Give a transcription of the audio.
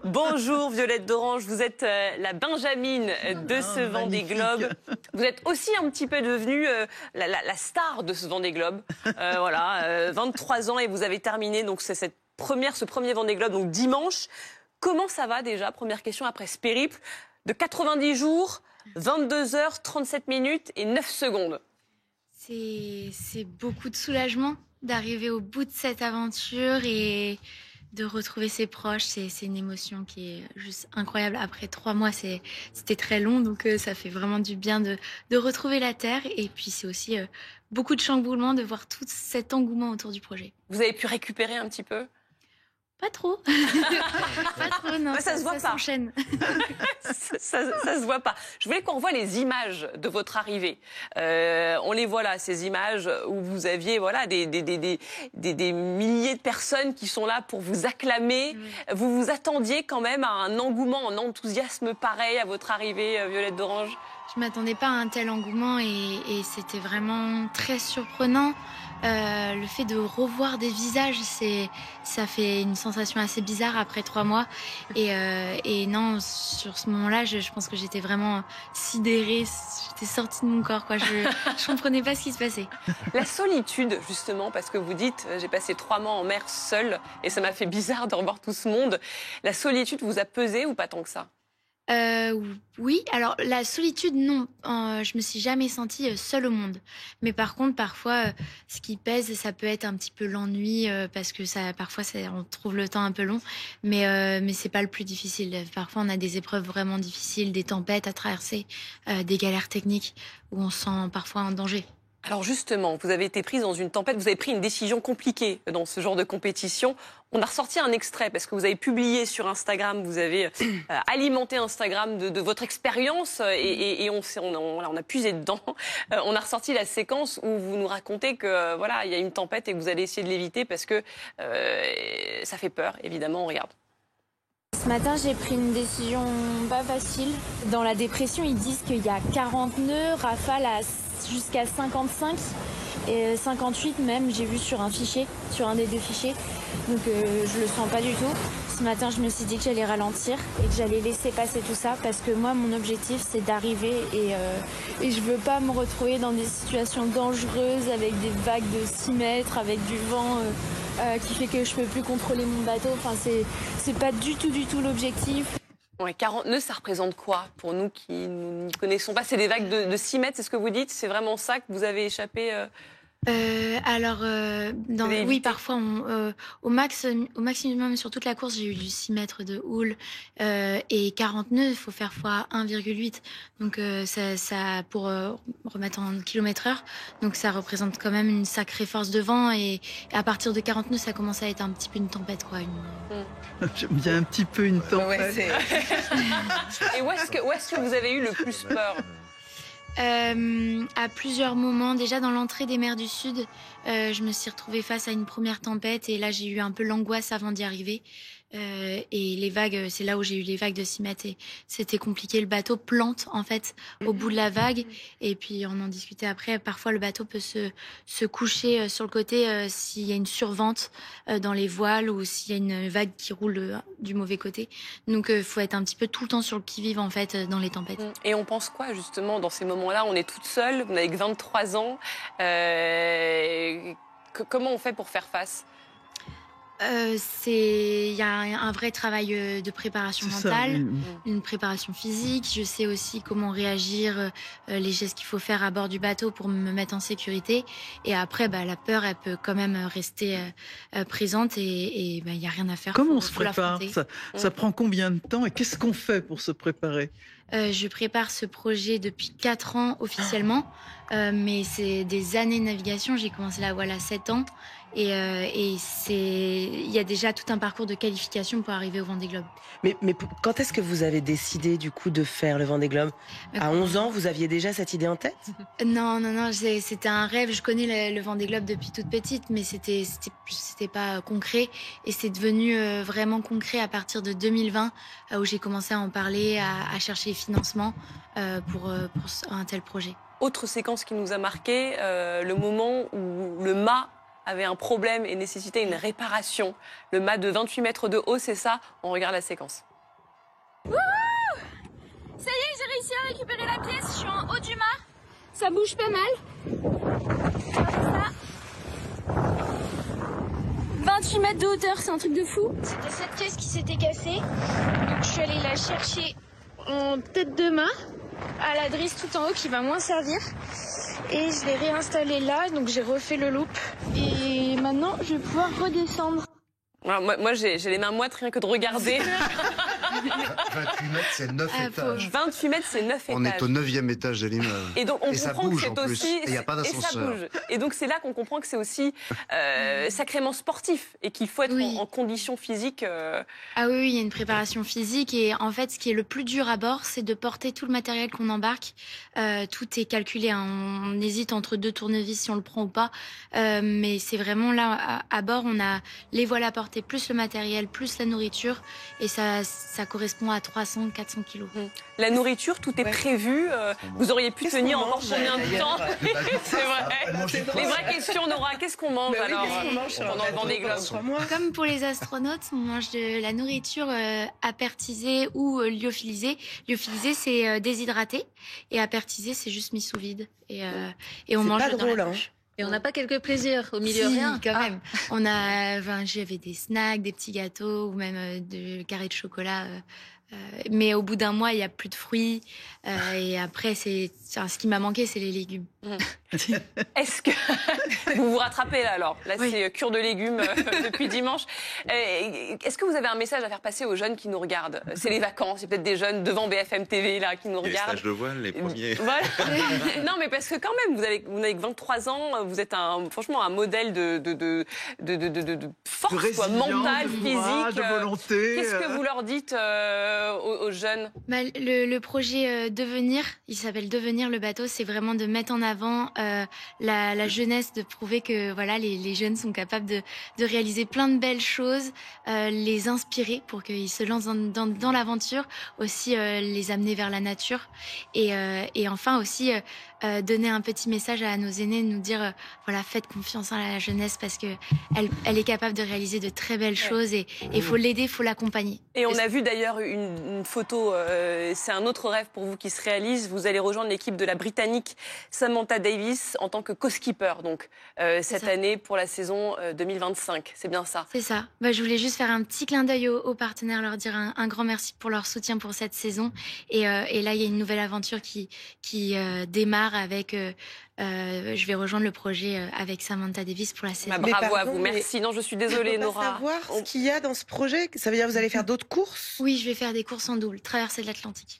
Bonjour Violette d'Orange, vous êtes la Benjamine de ce Vendée Globe. Vous êtes aussi un petit peu devenue la star de ce Vendée Globe. Voilà, 23 ans et vous avez terminé donc ce premier Vendée Globe donc dimanche. Comment ça va déjà? Première question après ce périple de 90 jours, 22 heures, 37 minutes et 9 secondes. C'est beaucoup de soulagement d'arriver au bout de cette aventure et de retrouver ses proches. C'est une émotion qui est juste incroyable. Après 3 mois, c'était très long, donc ça fait vraiment du bien de retrouver la Terre. Et puis c'est aussi beaucoup de chamboulements de voir tout cet engouement autour du projet. Vous avez pu récupérer un petit peu? Pas trop. Pas trop, non. Ça se voit pas. Ça s'enchaîne. Ça se voit pas. Je voulais qu'on voit les images de votre arrivée. On les voit là, ces images où vous aviez voilà, des milliers de personnes qui sont là pour vous acclamer. Oui. Vous vous attendiez quand même à un engouement, un enthousiasme pareil à votre arrivée, Violette d'Orange? Je ne m'attendais pas à un tel engouement et c'était vraiment très surprenant. Le fait de revoir des visages, ça fait une sensation assez bizarre après 3 mois. Et non, sur ce moment-là, je pense que j'étais vraiment sidérée. J'étais sortie de mon corps, quoi. Je ne comprenais pas ce qui se passait. La solitude, justement, parce que vous dites, j'ai passé 3 mois en mer seule et ça m'a fait bizarre de revoir tout ce monde. La solitude vous a pesé ou pas tant que ça? Oui, alors la solitude, non. Je me suis jamais sentie seule au monde. Mais par contre, parfois, ce qui pèse, ça peut être un petit peu l'ennui, parce que parfois, on trouve le temps un peu long. Mais c'est pas le plus difficile. Parfois, on a des épreuves vraiment difficiles, des tempêtes à traverser, des galères techniques où on se sent parfois en danger. Alors justement, vous avez été prise dans une tempête, vous avez pris une décision compliquée dans ce genre de compétition. On a ressorti un extrait parce que vous avez publié sur Instagram, vous avez alimenté Instagram de votre expérience et on a puisé dedans. On a ressorti la séquence où vous nous racontez que voilà, il y a une tempête et que vous allez essayer de l'éviter parce que ça fait peur, évidemment, on regarde. Ce matin, j'ai pris une décision pas facile. Dans la dépression, ils disent qu'il y a 40 nœuds, rafales jusqu'à 55 et 58 même, j'ai vu sur un fichier, sur un des 2 fichiers. Donc je le sens pas du tout. Ce matin, je me suis dit que j'allais ralentir et que j'allais laisser passer tout ça parce que moi, mon objectif, c'est d'arriver et je veux pas me retrouver dans des situations dangereuses avec des vagues de 6 mètres, avec du vent qui fait que je peux plus contrôler mon bateau. Enfin, c'est pas du tout l'objectif. Ouais, 40 nœuds, ça représente quoi pour nous qui n'y connaissons pas? C'est des vagues de 6 mètres, c'est ce que vous dites? C'est vraiment ça que vous avez échappé oui, parfois, au maximum sur toute la course, j'ai eu du 6 mètres de houle et 40 nœuds, il faut faire fois 1,8. Donc, ça pour remettre en kilomètres/heure. Donc, ça représente quand même une sacrée force de vent. Et à partir de 40 nœuds, ça commence à être un petit peu une tempête, quoi. J'aime bien un petit peu une tempête. Ouais, et où est-ce que vous avez eu le plus peur? À plusieurs moments, déjà dans l'entrée des mers du Sud, je me suis retrouvée face à une première tempête et là j'ai eu un peu l'angoisse avant d'y arriver. Et les vagues, c'est là où j'ai eu les vagues de 6 mètres et c'était compliqué. Le bateau plante en fait au bout de la vague et puis on en discutait après. Parfois le bateau peut se coucher sur le côté s'il y a une survente dans les voiles ou s'il y a une vague qui roule du mauvais côté. Donc faut être un petit peu tout le temps sur le qui-vive en fait dans les tempêtes. Et on pense quoi justement dans ces moments-là? On est toute seule, vous n'avez que 23 ans. Comment on fait pour faire face? Il y a un vrai travail de préparation mentale, une préparation physique. Je sais aussi comment réagir, les gestes qu'il faut faire à bord du bateau pour me mettre en sécurité. Et après, la peur, elle peut quand même rester présente et il y a rien à faire. Comment on se prépare? Ça prend combien de temps et qu'est-ce qu'on fait pour se préparer? Je prépare ce projet depuis 4 ans officiellement, mais c'est des années de navigation. J'ai commencé là, voilà, 7 ans. Et il y a déjà tout un parcours de qualification pour arriver au Vendée Globe. Mais quand est-ce que vous avez décidé du coup de faire le Vendée Globe? À 11 ans, vous aviez déjà cette idée en tête? Non, c'était un rêve. Je connais le Vendée Globe depuis toute petite, mais c'était pas concret. Et c'est devenu vraiment concret à partir de 2020, où j'ai commencé à en parler, à chercher les financements pour un tel projet. Autre séquence qui nous a marqué, le moment où le mât avait un problème et nécessitait une réparation. Le mât de 28 mètres de haut, c'est ça? On regarde la séquence. réussi à récupérer la pièce, je suis en haut du mât. Ça bouge pas mal. Ça. 28 mètres de hauteur, c'est un truc de fou. C'était cette pièce qui s'était cassée. Donc je suis allée la chercher en tête de mât, à la drisse tout en haut qui va moins servir. Et je l'ai réinstallée là, donc j'ai refait le loop. Et maintenant, je vais pouvoir redescendre. Alors, moi j'ai les mains moites rien que de regarder. 28 mètres, c'est 9 étages. 28 mètres, c'est 9 étages. On est au 9e étage de l'immeuble. Et donc on ça comprend bouge que en c'est plus. aussi. Et il n'y a pas d'ascenseur. Et donc c'est là qu'on comprend que c'est aussi sacrément sportif et qu'il faut être en condition physique. Ah oui, il y a une préparation physique. Et en fait, ce qui est le plus dur à bord, c'est de porter tout le matériel qu'on embarque. Tout est calculé, hein. On hésite entre 2 tournevis si on le prend ou pas. Mais c'est vraiment là, à bord, on a les voiles à porter, plus le matériel, plus la nourriture. Et ça correspond à 300-400 kilos. La nourriture, tout est prévu. Vous auriez pu tenir encore combien de temps? C'est vrai. Les vraies questions, Nora. Qu'est-ce qu'on mange alors pendant le Vendée Globe? Comme pour les astronautes, on mange de la nourriture apertisée ou lyophilisée. Lyophilisée, c'est déshydraté. Et apertisée, c'est juste mis sous vide. Et on mange pas dans drôle, la bouche. Et on n'a pas quelques plaisirs au milieu, Si, rien quand même. J'avais des snacks, des petits gâteaux ou même de carrés de chocolat. Mais au bout d'un mois, il n'y a plus de fruits. Et après, ce qui m'a manqué, c'est les légumes. Est-ce que vous vous rattrapez là alors? Là, Oui. c'est cure de légumes depuis dimanche. Est-ce que vous avez un message à faire passer aux jeunes qui nous regardent? C'est les vacances, il y a peut-être des jeunes devant BFM TV là qui nous Les regardent. stages de voile, les premiers. Voilà. Non, mais parce que quand même, vous n'avez que 23 ans, vous êtes franchement un modèle de force, quoi, mentale, de courage, physique. de volonté. Qu'est-ce que vous leur dites aux jeunes? Le projet Devenir, il s'appelle Devenir le bateau, c'est vraiment de mettre en avant la jeunesse, de prouver que voilà les jeunes sont capables de réaliser plein de belles choses, les inspirer pour qu'ils se lancent dans l'aventure, aussi les amener vers la nature et enfin aussi donner un petit message à nos aînés, nous dire voilà, faites confiance à la jeunesse parce que elle est capable de réaliser de très belles choses et il faut l'aider, il faut l'accompagner. Et on a vu d'ailleurs une photo, c'est un autre rêve pour vous qui se réalise. Vous allez rejoindre l'équipe de la Britannique Samantha Davis en tant que co-skipper donc cette année pour la saison 2025. C'est bien ça? C'est ça. Je voulais juste faire un petit clin d'œil aux partenaires, leur dire un grand merci pour leur soutien pour cette saison. Et là, il y a une nouvelle aventure qui démarre avec... je vais rejoindre le projet avec Samantha Davis pour la saison. Bravo à vous, merci. Non, je suis désolée, Nora. On peut savoir ce qu'il y a dans ce projet? Ça veut dire que vous allez faire d'autres courses? Oui, je vais faire des courses en double, traverser de l'Atlantique.